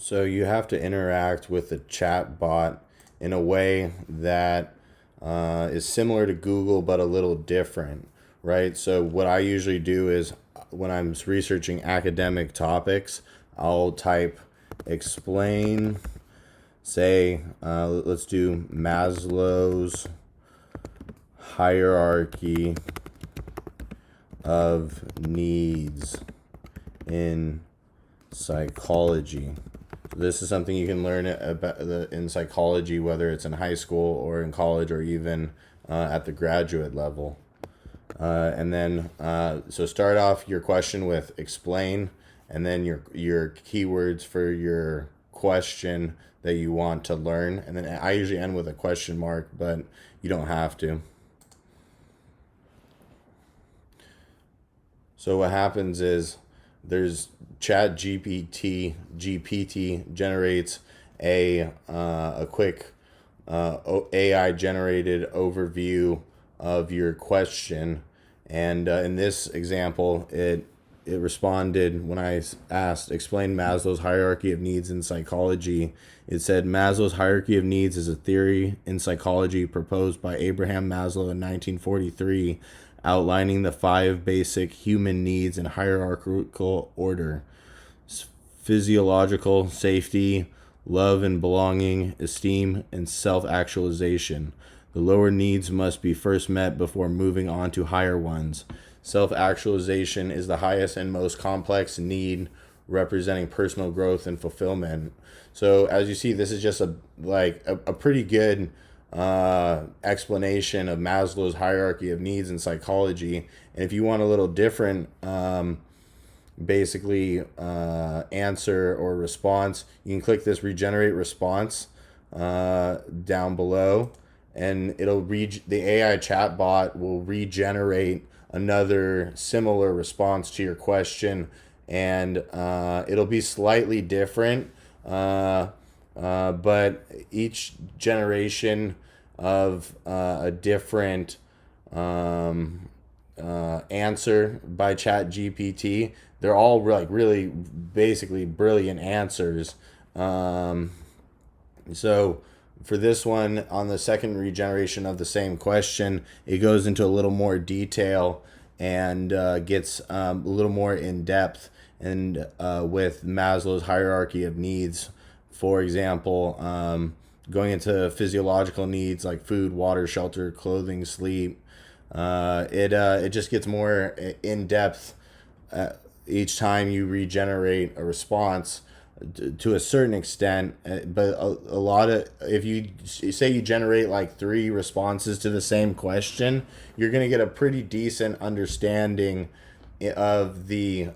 So you have to interact with the chat bot in a way that is similar to Google but a little different, right? So what I usually do is when I'm researching academic topics, I'll type explain, say, let's do Maslow's hierarchy of needs in psychology. This is something you can learn about in psychology, whether it's in high school or in college or even at the graduate level. And then, so start off your question with explain, and then your keywords for your question that you want to learn. And then I usually end with a question mark, but you don't have to. So what happens is there's GPT generates a quick AI generated overview of your question, and in this example, it responded when I asked explain Maslow's hierarchy of needs in psychology. It said Maslow's hierarchy of needs is a theory in psychology proposed by Abraham Maslow in 1943, outlining the five basic human needs in hierarchical order: physiological, safety, love and belonging, esteem, and self-actualization. The lower needs must be first met before moving on to higher ones. Self-actualization is the highest and most complex need, representing personal growth and fulfillment. So as you see, this is just a pretty good explanation of Maslow's hierarchy of needs in psychology. And if you want a little different answer or response, you can click this regenerate response down below, and the AI chatbot will regenerate another similar response to your question, and it'll be slightly different, but each generation of a different answer by Chat GPT, they're all really basically brilliant answers. So for this one, on the second regeneration of the same question, it goes into a little more detail and gets a little more in depth, and with Maslow's hierarchy of needs, for example, going into physiological needs like food, water, shelter, clothing, sleep. It just gets more in depth each time you regenerate a response to a certain extent, but a lot of, if you say you generate like three responses to the same question, you're going to get a pretty decent understanding of the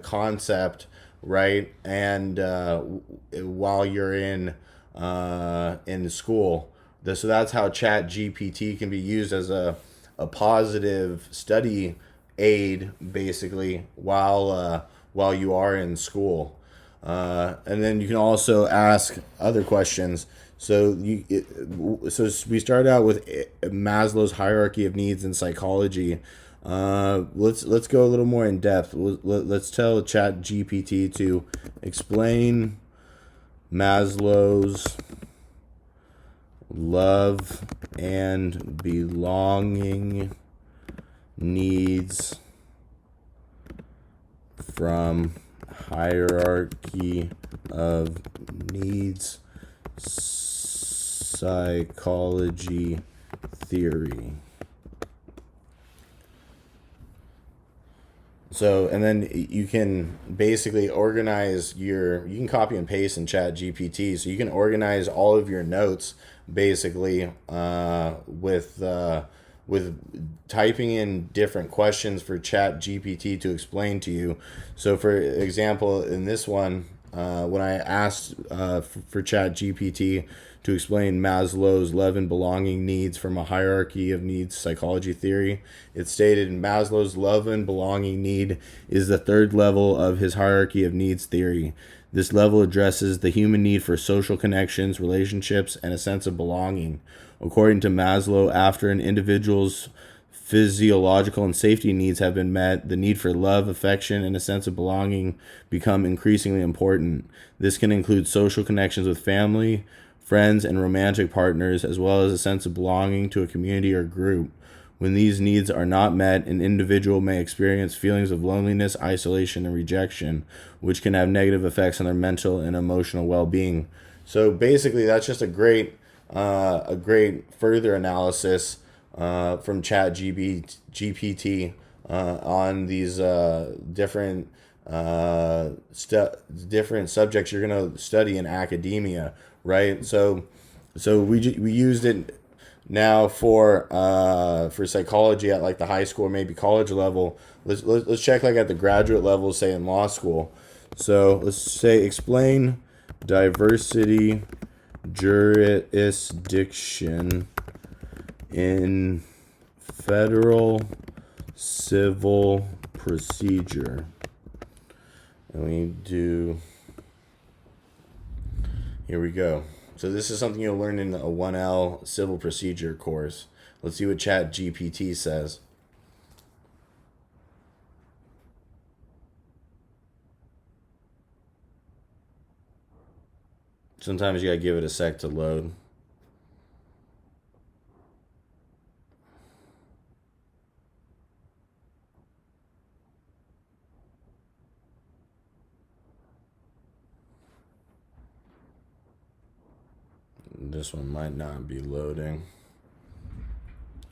concept, right? And while you're in school, so that's how Chat GPT can be used as a positive study aid, basically, while you are in school. And then you can also ask other questions. So we started out with Maslow's hierarchy of needs in psychology. Let's go a little more in depth. Let's tell Chat GPT to explain Maslow's love and belonging needs from hierarchy of needs psychology theory. So, and then you can basically you can copy and paste in Chat GPT. So you can organize all of your notes basically with typing in different questions for Chat GPT to explain to you. So for example, in this one, when I asked for Chat GPT to explain Maslow's love and belonging needs from a hierarchy of needs psychology theory, it stated Maslow's love and belonging need is the third level of his hierarchy of needs theory. This level addresses the human need for social connections, relationships, and a sense of belonging. According to Maslow, after an individual's physiological and safety needs have been met, the need for love, affection, and a sense of belonging become increasingly important. This can include social connections with family, friends, and romantic partners, as well as a sense of belonging to a community or group. When these needs are not met, an individual may experience feelings of loneliness, isolation, and rejection, which can have negative effects on their mental and emotional well-being. So basically, that's just a great further analysis from GPT on these different subjects you're going to study in academia, right? So we used it now for psychology at like the high school or maybe college level. Let's check like at the graduate level, say in law school. So let's say explain diversity jurisdiction in federal civil procedure. And here we go. So this is something you'll learn in a 1L civil procedure course. Let's see what Chat GPT says. Sometimes you gotta give it a sec to load. This one might not be loading.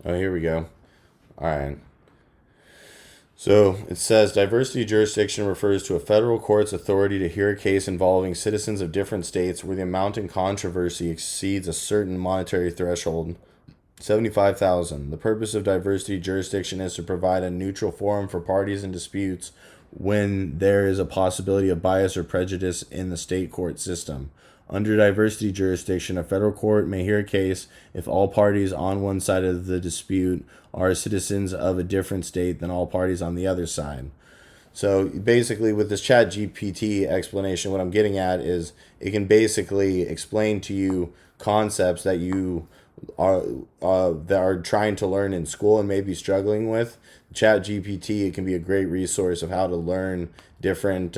Oh, here we go. All right. So it says diversity jurisdiction refers to a federal court's authority to hear a case involving citizens of different states where the amount in controversy exceeds a certain monetary threshold, 75,000. The purpose of diversity jurisdiction is to provide a neutral forum for parties in disputes when there is a possibility of bias or prejudice in the state court system. Under diversity jurisdiction, a federal court may hear a case if all parties on one side of the dispute are citizens of a different state than all parties on the other side. So basically, with this Chat GPT explanation, what I'm getting at is it can basically explain to you concepts that you are trying to learn in school and maybe struggling with. Chat GPT, it can be a great resource of how to learn different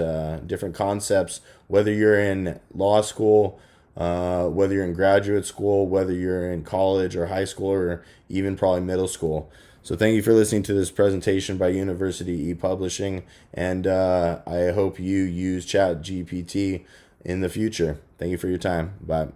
concepts, whether you're in law school, whether you're in graduate school, whether you're in college or high school, or even probably middle school. So thank you for listening to this presentation by University ePublishing, and I hope you use Chat GPT in the future. Thank you for your time. Bye.